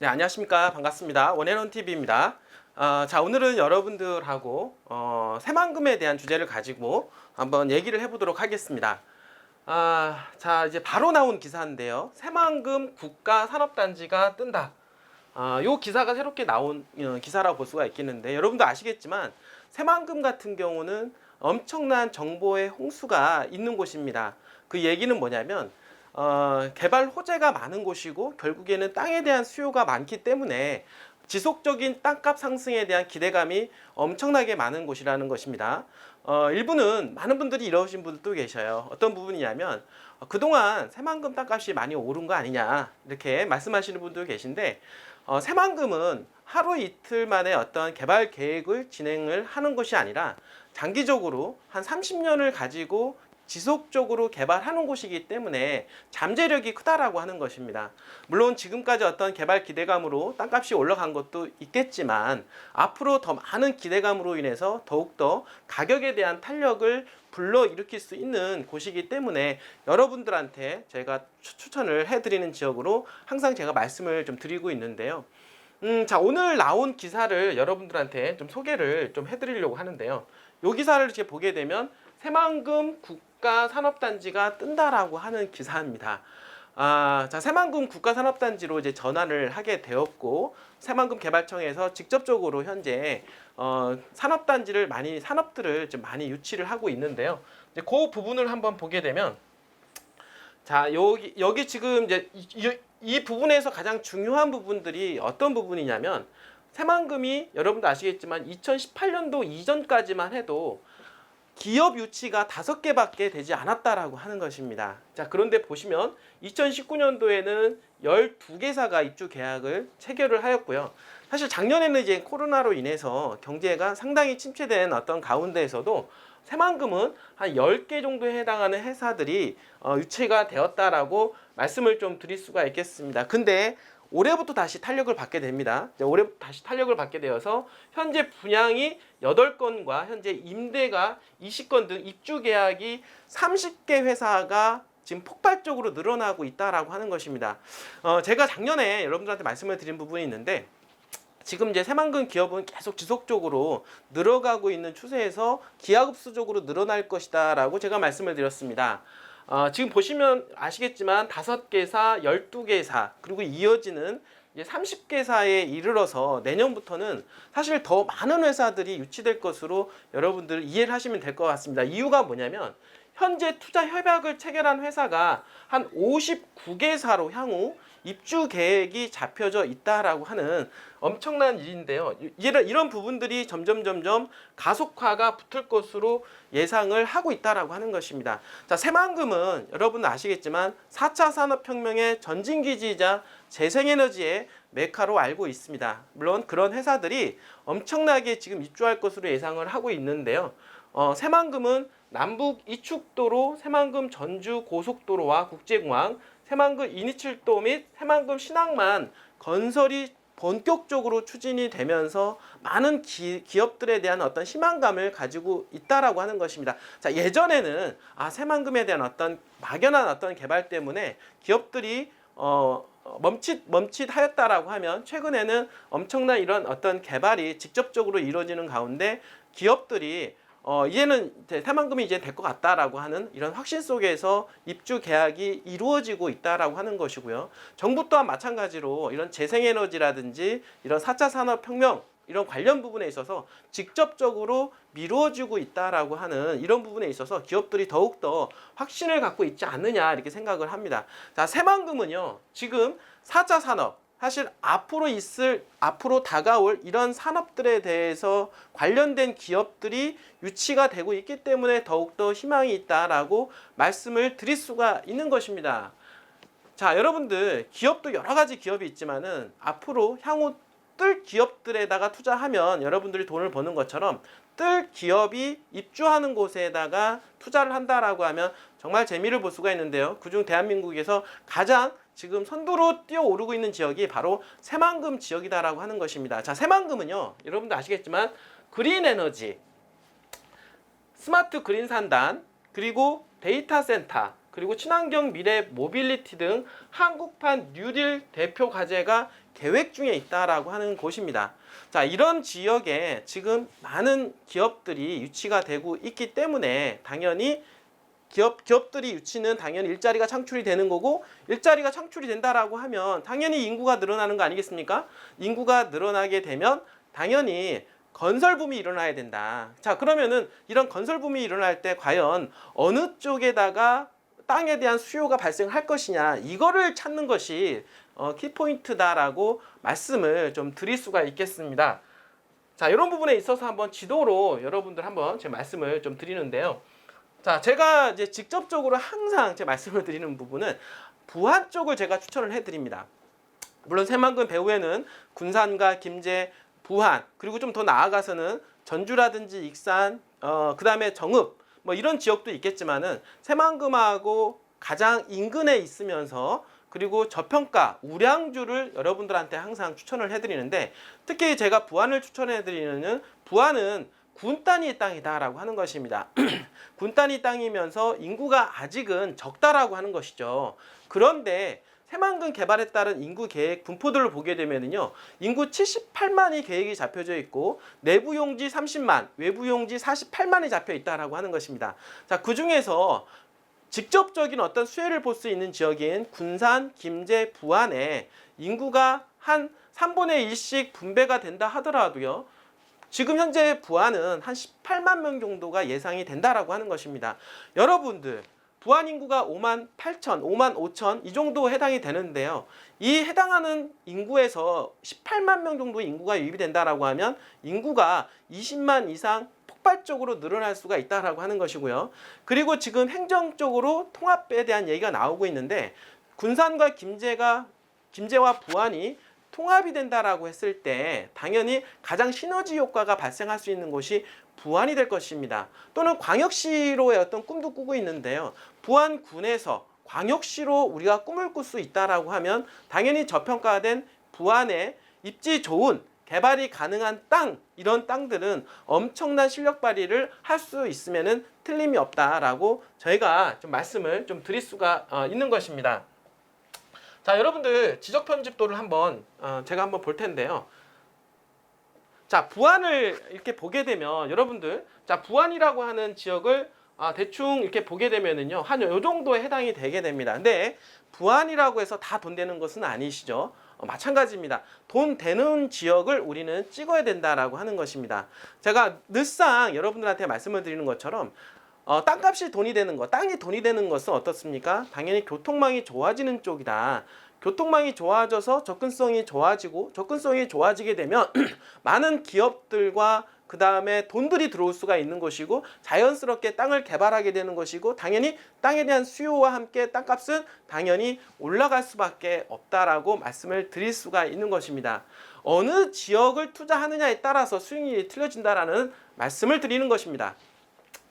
네, 안녕하십니까. 반갑습니다. 원앤원TV입니다. 자, 오늘은 여러분들하고 새만금에 대한 주제를 가지고 한번 얘기를 해보도록 하겠습니다. 자, 이제 바로 나온 기사인데요. 새만금 국가산업단지가 뜬다. 요 기사가 새롭게 나온 기사라고 볼 수가 있겠는데, 여러분도 아시겠지만 새만금 같은 경우는 엄청난 정보의 홍수가 있는 곳입니다. 그 얘기는 뭐냐면 개발 호재가 많은 곳이고 결국에는 땅에 대한 수요가 많기 때문에 지속적인 땅값 상승에 대한 기대감이 엄청나게 많은 곳이라는 것입니다. 일부는 많은 분들이 이러신 분들도 계셔요. 어떤 부분이냐면 그동안 새만금 땅값이 많이 오른 거 아니냐 이렇게 말씀하시는 분도 계신데, 새만금은 하루 이틀 만에 어떤 개발 계획을 진행을 하는 것이 아니라 장기적으로 한 30년을 가지고 지속적으로 개발하는 곳이기 때문에 잠재력이 크다라고 하는 것입니다. 물론 지금까지 어떤 개발 기대감으로 땅값이 올라간 것도 있겠지만 앞으로 더 많은 기대감으로 인해서 더욱더 가격에 대한 탄력을 불러일으킬 수 있는 곳이기 때문에 여러분들한테 제가 추천을 해드리는 지역으로 항상 제가 말씀을 좀 드리고 있는데요. 자, 오늘 나온 기사를 여러분들한테 좀 소개를 좀 해드리려고 하는데요. 이 기사를 이렇게 보게 되면 새만금 국가산업단지가 뜬다라고 하는 기사입니다. 자, 새만금 국가산업단지로 이제 전환을 하게 되었고, 새만금 개발청에서 직접적으로 현재 산업단지를 산업들을 좀 많이 유치를 하고 있는데요. 이제 그 부분을 한번 보게 되면, 자, 여기 지금 이제 이 부분에서 가장 중요한 부분들이 어떤 부분이냐면, 새만금이 여러분도 아시겠지만 2018년도 이전까지만 해도 기업 유치가 5개밖에 되지 않았다라고 하는 것입니다. 자, 그런데 보시면 2019년도에는 12개사가 입주 계약을 체결을 하였고요. 사실 작년에는 이제 코로나로 인해서 경제가 상당히 침체된 어떤 가운데에서도 새만금은 한 10개 정도에 해당하는 회사들이 유치가 되었다라고 말씀을 좀 드릴 수가 있겠습니다. 근데 올해부터 다시 탄력을 받게 됩니다. 올해부터 다시 탄력을 받게 되어서 현재 분양이 8건과 현재 임대가 20건 등 입주 계약이 30개 회사가 지금 폭발적으로 늘어나고 있다라고 하는 것입니다. 제가 작년에 여러분들한테 말씀을 드린 부분이 있는데, 지금 이제 새만금 기업은 계속 지속적으로 늘어가고 있는 추세에서 기하급수적으로 늘어날 것이다라고 제가 말씀을 드렸습니다. 지금 보시면 아시겠지만 5개사, 12개사, 그리고 이어지는 이제 30개사에 이르러서 내년부터는 사실 더 많은 회사들이 유치될 것으로 여러분들 이해를 하시면 될 것 같습니다. 이유가 뭐냐면 현재 투자 협약을 체결한 회사가 한 59개사로 향후 입주 계획이 잡혀져 있다라고 하는 엄청난 일인데요. 이런 부분들이 점점 가속화가 붙을 것으로 예상을 하고 있다라고 하는 것입니다. 자, 새만금은 여러분 아시겠지만 4차 산업혁명의 전진기지이자 재생에너지의 메카로 알고 있습니다. 물론 그런 회사들이 엄청나게 지금 입주할 것으로 예상을 하고 있는데요. 새만금은 남북 이축도로 새만금 전주 고속도로와 국제공항, 새만금 인이칠도 및 새만금 신항만 건설이 본격적으로 추진이 되면서 많은 기업들에 대한 어떤 희망감을 가지고 있다라고 하는 것입니다. 자, 예전에는 새만금에 대한 어떤 막연한 어떤 개발 때문에 기업들이 멈칫하였다라고 하면, 최근에는 엄청난 이런 어떤 개발이 직접적으로 이루어지는 가운데 기업들이 이제는 새만금이 이제 될 것 같다라고 하는 이런 확신 속에서 입주 계약이 이루어지고 있다라고 하는 것이고요. 정부 또한 마찬가지로 이런 재생에너지라든지 이런 4차 산업혁명 이런 관련 부분에 있어서 직접적으로 미루어지고 있다라고 하는 이런 부분에 있어서 기업들이 더욱더 확신을 갖고 있지 않느냐 이렇게 생각을 합니다. 자, 새만금은요, 지금 4차 산업, 사실 앞으로 다가올 이런 산업들에 대해서 관련된 기업들이 유치가 되고 있기 때문에 더욱더 희망이 있다라고 말씀을 드릴 수가 있는 것입니다. 자, 여러분들 기업도 여러 가지 기업이 있지만은 앞으로 향후 뜰 기업들에다가 투자하면 여러분들이 돈을 버는 것처럼 뜰 기업이 입주하는 곳에다가 투자를 한다라고 하면 정말 재미를 볼 수가 있는데요. 그중 대한민국에서 가장 지금 선두로 뛰어오르고 있는 지역이 바로 새만금 지역이다라고 하는 것입니다. 자, 새만금은요, 여러분도 아시겠지만 그린 에너지, 스마트 그린 산단, 그리고 데이터 센터, 그리고 친환경 미래 모빌리티 등 한국판 뉴딜 대표 과제가 계획 중에 있다라고 하는 곳입니다. 자, 이런 지역에 지금 많은 기업들이 유치가 되고 있기 때문에 당연히 기업들이 유치는 당연히 일자리가 창출이 되는 거고, 일자리가 창출이 된다라고 하면 당연히 인구가 늘어나는 거 아니겠습니까? 인구가 늘어나게 되면 당연히 건설붐이 일어나야 된다. 자, 그러면은 이런 건설붐이 일어날 때 과연 어느 쪽에다가 땅에 대한 수요가 발생할 것이냐, 이거를 찾는 것이 키포인트다라고 말씀을 좀 드릴 수가 있겠습니다. 자, 이런 부분에 있어서 한번 지도로 여러분들 한번 제 말씀을 좀 드리는데요. 자, 제가 이제 직접적으로 항상 제 말씀을 드리는 부분은 부안 쪽을 제가 추천을 해드립니다. 물론 새만금 배후에는 군산과 김제, 부안, 그리고 좀 더 나아가서는 전주라든지 익산, 그 다음에 정읍, 뭐 이런 지역도 있겠지만은 새만금하고 가장 인근에 있으면서 그리고 저평가 우량주를 여러분들한테 항상 추천을 해드리는데, 특히 제가 부안을 추천해드리는, 부안은 군 단위 땅이다라고 하는 것입니다. 군 단위 땅이면서 인구가 아직은 적다라고 하는 것이죠. 그런데 새만금 개발에 따른 인구 계획 분포들을 보게 되면요, 인구 78만이 계획이 잡혀져 있고 내부 용지 30만, 외부 용지 48만이 잡혀 있다라고 하는 것입니다. 자, 그 중에서 직접적인 어떤 수혜를 볼 수 있는 지역인 군산, 김제, 부안에 인구가 한 3분의 1씩 분배가 된다 하더라도요, 지금 현재 부안은 한 18만 명 정도가 예상이 된다라고 하는 것입니다. 여러분들, 부안 인구가 5만 8천, 5만 5천 이 정도 해당이 되는데요. 이 해당하는 인구에서 18만 명 정도 인구가 유입이 된다라고 하면 인구가 20만 이상 폭발적으로 늘어날 수가 있다라고 하는 것이고요. 그리고 지금 행정적으로 통합에 대한 얘기가 나오고 있는데, 군산과 김제와 부안이 통합이 된다라고 했을 때 당연히 가장 시너지 효과가 발생할 수 있는 곳이 부안이 될 것입니다. 또는 광역시로의 어떤 꿈도 꾸고 있는데요. 부안군에서 광역시로 우리가 꿈을 꿀 수 있다라고 하면 당연히 저평가된 부안에 입지 좋은 개발이 가능한 땅, 이런 땅들은 엄청난 실력 발휘를 할 수 있으면은 틀림이 없다라고 저희가 좀 말씀을 좀 드릴 수가 있는 것입니다. 자, 여러분들 지적 편집도를 한번 제가 한번 볼 텐데요. 자, 부안을 이렇게 보게 되면 여러분들, 자, 부안이라고 하는 지역을 대충 이렇게 보게 되면은요, 한 요 정도에 해당이 되게 됩니다. 근데 부안이라고 해서 다 돈 되는 것은 아니시죠. 마찬가지입니다. 돈 되는 지역을 우리는 찍어야 된다라고 하는 것입니다. 제가 늘상 여러분들한테 말씀을 드리는 것처럼 땅값이 돈이 되는 것, 땅이 돈이 되는 것은 어떻습니까? 당연히 교통망이 좋아지는 쪽이다. 교통망이 좋아져서 접근성이 좋아지고, 접근성이 좋아지게 되면 많은 기업들과 그 다음에 돈들이 들어올 수가 있는 것이고, 자연스럽게 땅을 개발하게 되는 것이고, 당연히 땅에 대한 수요와 함께 땅값은 당연히 올라갈 수밖에 없다라고 말씀을 드릴 수가 있는 것입니다. 어느 지역을 투자하느냐에 따라서 수익률이 틀려진다라는 말씀을 드리는 것입니다.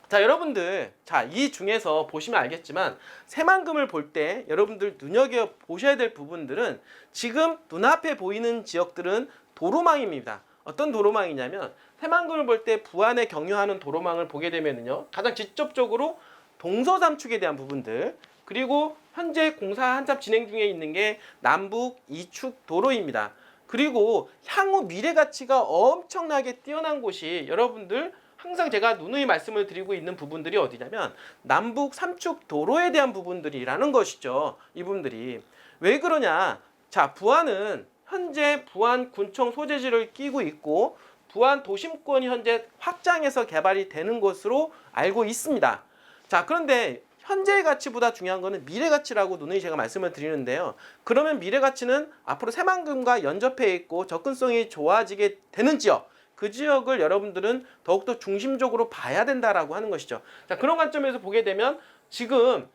자, 여러분들, 자, 이 중에서 보시면 알겠지만 새만금을 볼 때 여러분들 눈여겨보셔야 될 부분들은, 지금 눈앞에 보이는 지역들은 도로망입니다. 어떤 도로망이냐면, 새만금을 볼 때 부안에 경유하는 도로망을 보게 되면요, 가장 직접적으로 동서삼축에 대한 부분들, 그리고 현재 공사 한참 진행 중에 있는 게 남북 이축 도로입니다. 그리고 향후 미래 가치가 엄청나게 뛰어난 곳이, 여러분들 항상 제가 누누이 말씀을 드리고 있는 부분들이 어디냐면 남북 삼축 도로에 대한 부분들이라는 것이죠. 이 부분들이 왜 그러냐? 자, 부안은 현재 부안 군청 소재지를 끼고 있고 부안 도심권이 현재 확장해서 개발이 되는 것으로 알고 있습니다. 자, 그런데 현재의 가치보다 중요한 것은 미래 가치라고 누누이 제가 말씀을 드리는데요. 그러면 미래 가치는 앞으로 새만금과 연접해 있고 접근성이 좋아지게 되는 지역, 그 지역을 여러분들은 더욱더 중심적으로 봐야 된다라고 하는 것이죠. 자, 그런 관점에서 보게 되면 지금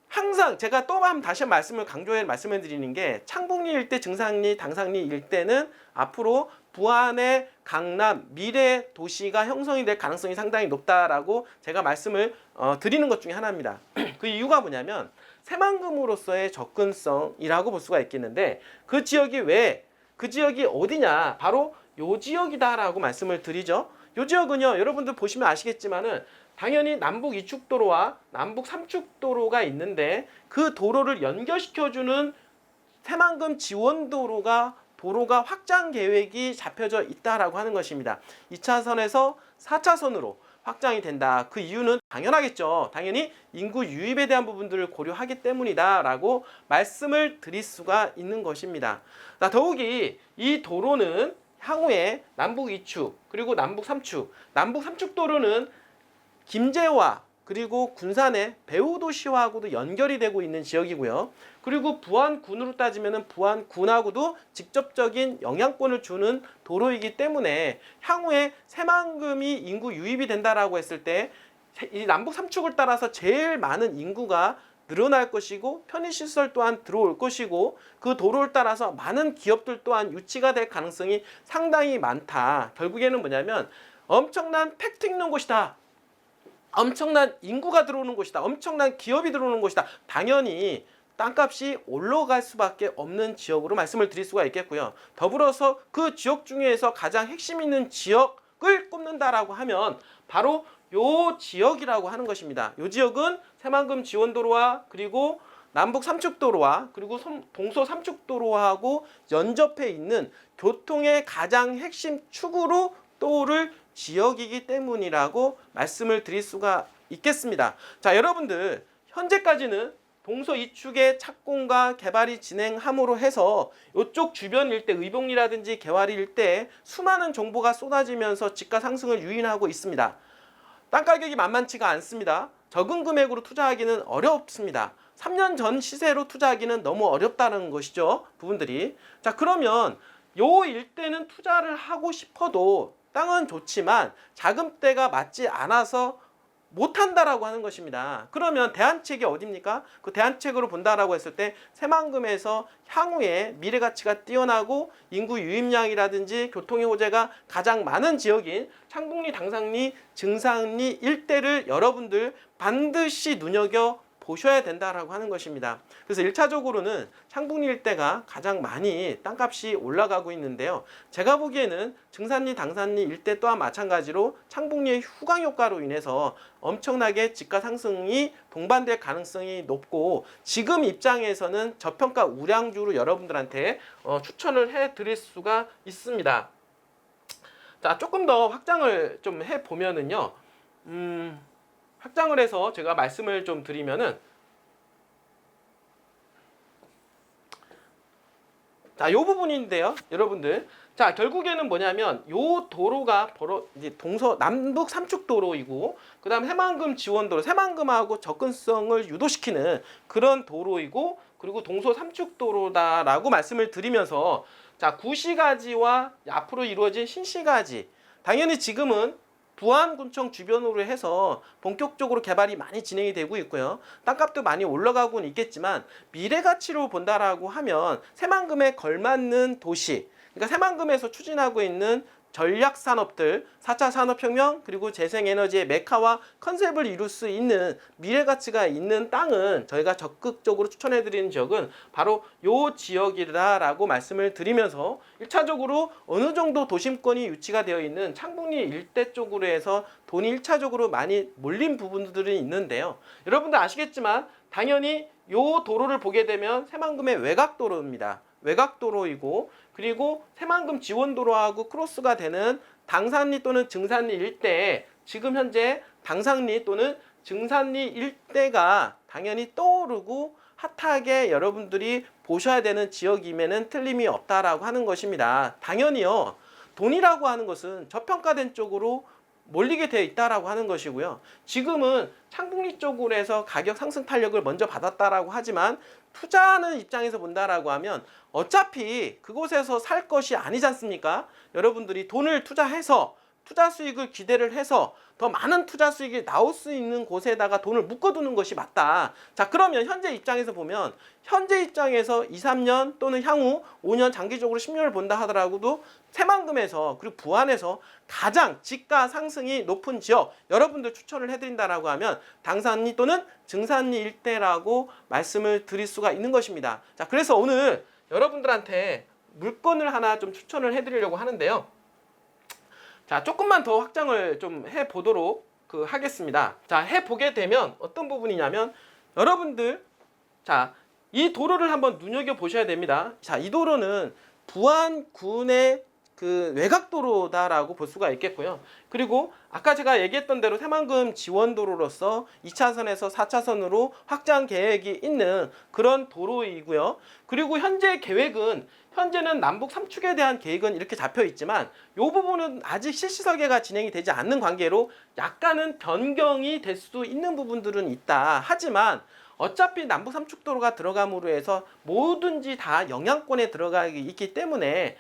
항상 제가 또 다시 강조해 말씀을 드리는 게, 창북리 일대, 증산리, 당산리 일대는 앞으로 부안의 강남 미래 도시가 형성이 될 가능성이 상당히 높다라고 제가 말씀을 드리는 것 중에 하나입니다. 그 이유가 뭐냐면 새만금으로서의 접근성이라고 볼 수가 있겠는데, 그 지역이 어디냐? 바로 요 지역이다라고 말씀을 드리죠. 요 지역은요, 여러분들 보시면 아시겠지만은 당연히 남북 이축도로와 남북 삼축도로가 있는데, 그 도로를 연결시켜주는 새만금 지원도로가 확장 계획이 잡혀져 있다라고 하는 것입니다. 2차선에서 4차선으로 확장이 된다. 그 이유는 당연하겠죠. 당연히 인구 유입에 대한 부분들을 고려하기 때문이다라고 말씀을 드릴 수가 있는 것입니다. 자, 더욱이 이 도로는 향후에 남북 2축 그리고 남북 3축, 남북 3축 도로는 김제와 그리고 군산의 배후도시화하고도 연결이 되고 있는 지역이고요. 그리고 부안군으로 따지면 부안군하고도 직접적인 영향권을 주는 도로이기 때문에 향후에 새만금이 인구 유입이 된다라고 했을 때 이 남북 3축을 따라서 제일 많은 인구가 늘어날 것이고 편의시설 또한 들어올 것이고 그 도로를 따라서 많은 기업들 또한 유치가 될 가능성이 상당히 많다. 결국에는 뭐냐면 엄청난 팩트 있는 곳이다. 엄청난 인구가 들어오는 곳이다. 엄청난 기업이 들어오는 곳이다. 당연히 땅값이 올라갈 수밖에 없는 지역으로 말씀을 드릴 수가 있겠고요. 더불어서 그 지역 중에서 가장 핵심 있는 지역을 꼽는다라고 하면 바로 요 지역이라고 하는 것입니다. 요 지역은 새만금 지원도로와 그리고 남북 3축도로와 그리고 동서 3축도로하고 연접해 있는 교통의 가장 핵심 축으로 떠오를 지역이기 때문이라고 말씀을 드릴 수가 있겠습니다. 자, 여러분들 현재까지는 동서 2축의 착공과 개발이 진행함으로 해서 이쪽 주변 일대 의봉리라든지 개화리 일대에 수많은 정보가 쏟아지면서 집가 상승을 유인하고 있습니다. 땅 가격이 만만치가 않습니다. 적은 금액으로 투자하기는 어렵습니다. 3년 전 시세로 투자하기는 너무 어렵다는 것이죠. 부분들이. 자, 그러면 요 일대는 투자를 하고 싶어도 땅은 좋지만 자금대가 맞지 않아서 못한다라고 하는 것입니다. 그러면 대안책이 어디입니까? 그 대안책으로 본다라고 했을 때 새만금에서 향후에 미래가치가 뛰어나고 인구 유입량이라든지 교통의 호재가 가장 많은 지역인 창북리, 당산리, 증산리 일대를 여러분들 반드시 눈여겨 보셔야 된다라고 하는 것입니다. 그래서 1차적으로는 창북리 일대가 가장 많이 땅값이 올라가고 있는데요. 제가 보기에는 증산리, 당산리 일대 또한 마찬가지로 창북리의 후광 효과로 인해서 엄청나게 집가 상승이 동반될 가능성이 높고 지금 입장에서는 저평가 우량주로 여러분들한테 추천을 해드릴 수가 있습니다. 자, 조금 더 확장을 좀 해보면은요. 확장을 해서 제가 말씀을 좀 드리면은 자, 요 부분인데요, 여러분들. 자, 결국에는 뭐냐면 요 도로가 이제 남북 3축 도로이고 그다음 새만금 지원도로, 새만금하고 접근성을 유도시키는 그런 도로이고 그리고 동서 3축 도로다라고 말씀을 드리면서 자, 구시가지와 앞으로 이루어질 신시가지, 당연히 지금은 부안군청 주변으로 해서 본격적으로 개발이 많이 진행이 되고 있고요. 땅값도 많이 올라가고는 있겠지만 미래 가치로 본다라고 하면 새만금에 걸맞는 도시, 그러니까 새만금에서 추진하고 있는 전략 산업들, 4차 산업혁명 그리고 재생에너지의 메카와 컨셉을 이룰 수 있는 미래 가치가 있는 땅은 저희가 적극적으로 추천해드리는 지역은 바로 요 지역이다라고 말씀을 드리면서 1차적으로 어느 정도 도심권이 유치가 되어 있는 창북리 일대 쪽으로 해서 돈이 1차적으로 많이 몰린 부분들이 있는데요. 여러분들 아시겠지만 당연히 요 도로를 보게 되면 새만금의 외곽도로입니다. 외곽도로이고 그리고 새만금 지원도로하고 크로스가 되는 당산리 또는 증산리 일대에 지금 현재 당산리 또는 증산리 일대가 당연히 떠오르고 핫하게 여러분들이 보셔야 되는 지역임에는 틀림이 없다라고 하는 것입니다. 당연히요. 돈이라고 하는 것은 저평가된 쪽으로 몰리게 되어 있다라고 하는 것이고요. 지금은 창북리 쪽으로 해서 가격 상승 탄력을 먼저 받았다라고 하지만 투자하는 입장에서 본다라고 하면 어차피 그곳에서 살 것이 아니지 않습니까? 여러분들이 돈을 투자해서 투자 수익을 기대를 해서 더 많은 투자 수익이 나올 수 있는 곳에다가 돈을 묶어두는 것이 맞다. 자, 그러면 현재 입장에서 보면 현재 입장에서 2, 3년 또는 향후 5년 장기적으로 10년을 본다 하더라도 새만금에서 그리고 부안에서 가장 집가 상승이 높은 지역 여러분들 추천을 해드린다라고 하면 당산리 또는 증산리 일대라고 말씀을 드릴 수가 있는 것입니다. 자, 그래서 오늘 여러분들한테 물건을 하나 좀 추천을 해드리려고 하는데요. 자, 조금만 더 확장을 좀 해보도록 하겠습니다. 자, 해보게 되면 어떤 부분이냐면 여러분들, 자, 이 도로를 한번 눈여겨 보셔야 됩니다. 자, 이 도로는 부안군의 그 외곽도로다라고 볼 수가 있겠고요. 그리고 아까 제가 얘기했던 대로 새만금 지원도로로서 2차선에서 4차선으로 확장 계획이 있는 그런 도로이고요. 그리고 현재는 남북 3축에 대한 계획은 이렇게 잡혀 있지만 이 부분은 아직 실시 설계가 진행이 되지 않는 관계로 약간은 변경이 될 수 있는 부분들은 있다. 하지만 어차피 남북 3축도로가 들어감으로 해서 뭐든지 다 영향권에 들어가 있기 때문에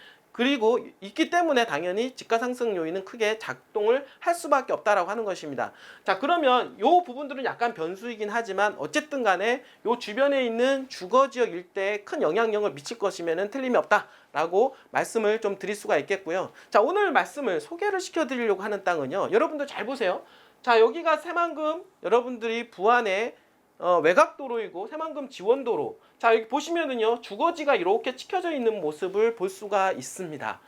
당연히 집가 상승 요인은 크게 작동을 할 수밖에 없다라고 하는 것입니다. 자, 그러면 요 부분들은 약간 변수이긴 하지만 어쨌든 간에 요 주변에 있는 주거 지역 일대에 큰 영향력을 미칠 것이면은 틀림이 없다라고 말씀을 좀 드릴 수가 있겠고요. 자, 오늘 말씀을 소개를 시켜 드리려고 하는 땅은요. 여러분들 잘 보세요. 자, 여기가 새만금 여러분들이 부안의 외곽도로이고 새만금 지원도로. 자, 여기 보시면은요 주거지가 이렇게 찍혀져 있는 모습을 볼 수가 있습니다.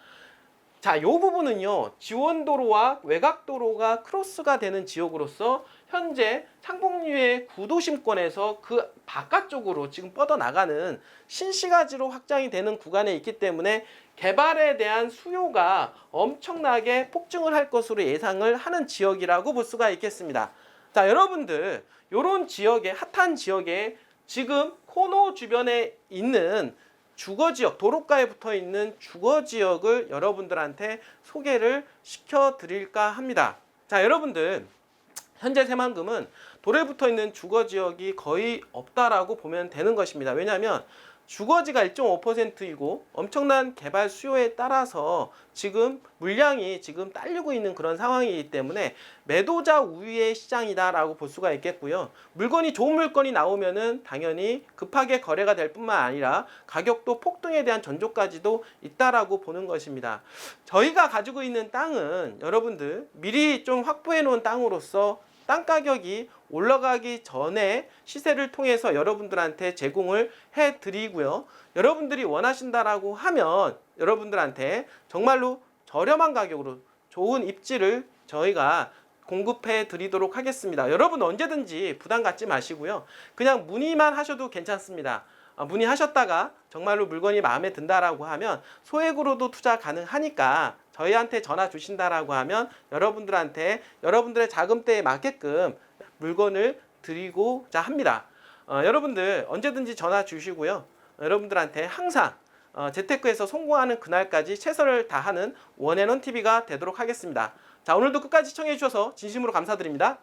자, 요 부분은요 지원도로와 외곽도로가 크로스가 되는 지역으로서 현재 상봉류의 구도심권에서 그 바깥쪽으로 지금 뻗어나가는 신시가지로 확장이 되는 구간에 있기 때문에 개발에 대한 수요가 엄청나게 폭증을 할 것으로 예상을 하는 지역이라고 볼 수가 있겠습니다. 자, 여러분들 요런 지역에 핫한 지역에 지금 코노 주변에 있는 주거지역, 도로가에 붙어있는 주거지역을 여러분들한테 소개를 시켜드릴까 합니다. 자, 여러분들 현재 새만금은 도로에 붙어있는 주거지역이 거의 없다라고 보면 되는 것입니다. 왜냐하면 주거지가 1.5%이고 엄청난 개발 수요에 따라서 지금 물량이 지금 딸리고 있는 그런 상황이기 때문에 매도자 우위의 시장이다라고 볼 수가 있겠고요. 좋은 물건이 나오면은 당연히 급하게 거래가 될 뿐만 아니라 가격도 폭등에 대한 전조까지도 있다라고 보는 것입니다. 저희가 가지고 있는 땅은 여러분들 미리 좀 확보해 놓은 땅으로서 땅 가격이 올라가기 전에 시세를 통해서 여러분들한테 제공을 해드리고요. 여러분들이 원하신다라고 하면 여러분들한테 정말로 저렴한 가격으로 좋은 입지를 저희가 공급해 드리도록 하겠습니다. 여러분 언제든지 부담 갖지 마시고요. 그냥 문의만 하셔도 괜찮습니다. 문의하셨다가 정말로 물건이 마음에 든다라고 하면 소액으로도 투자 가능하니까 저희한테 전화 주신다라고 하면 여러분들한테 여러분들의 자금대에 맞게끔 물건을 드리고자 합니다. 여러분들 언제든지 전화 주시고요. 여러분들한테 항상 재테크에서 성공하는 그날까지 최선을 다하는 원앤원TV가 되도록 하겠습니다. 자, 오늘도 끝까지 시청해 주셔서 진심으로 감사드립니다.